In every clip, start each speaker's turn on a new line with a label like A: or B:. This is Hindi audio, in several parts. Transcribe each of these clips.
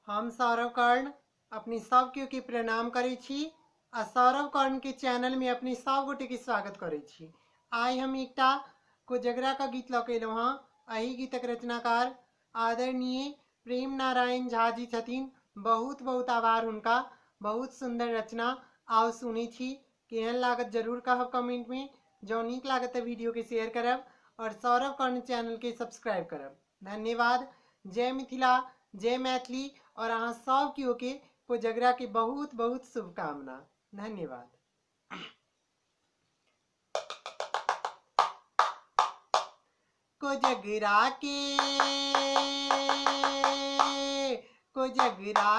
A: हम सौरभ कर्ण अपनी सब केओ के प्रणाम करै छी आ सौरभ कर्ण के चैनल में अपनी सब गोटे के स्वागत करै छी। आइ हम एकटा कोजगरा का गीत लऽ के एलहुँ हँ। एही गीतक रचनाकार आदरणीय प्रेम नारायण झा जी छथिन। बहुत बहुत आभार हुनका। बहुत सुंदर रचना। आओ सुनै छी केहन लागत जरूर कहब कमेंट में। जँ नीक लागत तऽ वीडियो के शेयर करब और सौरभ कर्ण चैनल के सब्सक्राइब करब। धन्यवाद। जय मिथिला, जय मैथिली और अहाँ सब केओ के कोजगरा के बहुत बहुत शुभकामना। धन्यवाद। कोजगरा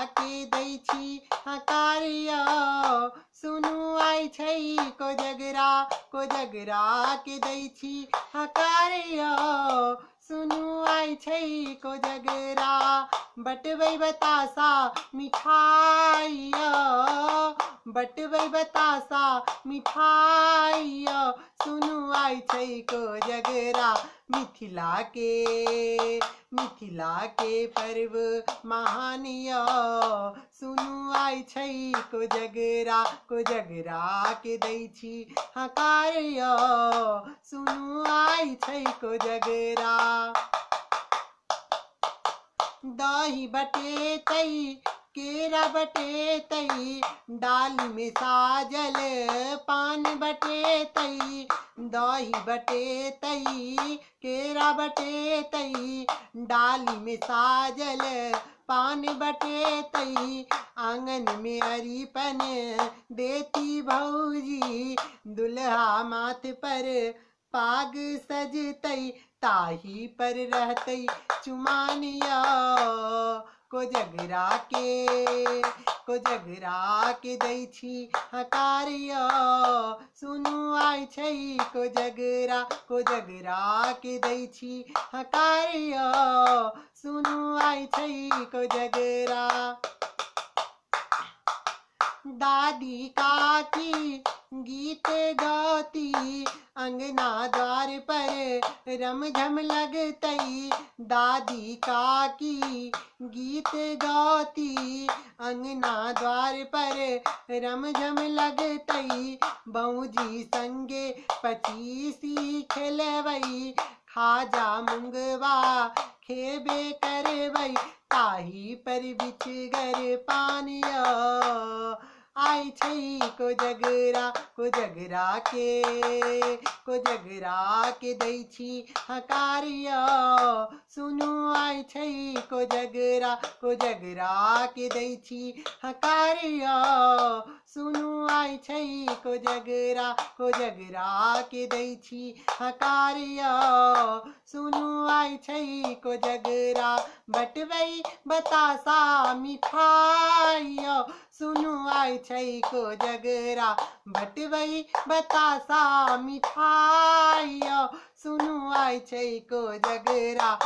A: के दै छी हकारिया, सुनू आई छै कोजगरा के दै छी हकारिया, सुनू आई छै कोजगरा। बटबै बतासा मिठाइया, बटबै बतासा मिठाइया, सुनू आई छै कोजगरा। मिथिला के पर्व महानिया, सुनू आई छै कोजगरा के दै छी हकारिया, सुनू आई छै कोजगरा। दही बटेतै केरा बटेतै, डाली में साजल पान बटेतै। दही बटेतै केरा बटेतै, डाली में साजल पान बटेतै। आंगन में अरिपन देती भौजी, दुल्हा माथ पर पाग सजतै, ताही पर रहतै चुमानिया। कोजगरा के दै छी हकारिया, सुनू आई छै कोजगरा के दै छी हकारिया, सुनू आई छै कोजगरा। दादी काकी गीत गाती, अंगना द्वार पर रमझम लगतई। दादी काकी गीत गाती, अंगना द्वार पर रमझम लगतई। बऊजी संगे पचीसी खेलबई, खाजा मुंगवा खेबे करबई, ताही पर बिचगर पानिया। आई छै कोजगरा के दै छी हकारिया, सुनू आई छै कोजगरा के दै छी हकारिया, सुनू आई छै कोजगरा के दै छी हकारिया, सुनू आई छै कोजगरा। बटबै बतासा मिठाइया, सुनू आई छै कोजगरा। बटबै बतासा मिठाइया, सुनू आई छै कोजगरा।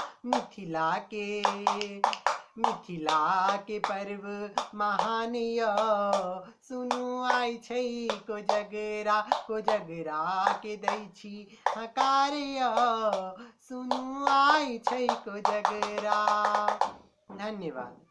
A: मिथिला के पर्व महानिया, सुनू आई छै कोजगरा के दै छी हकारिया, सुनू आई छै कोजगरा। धन्यवाद।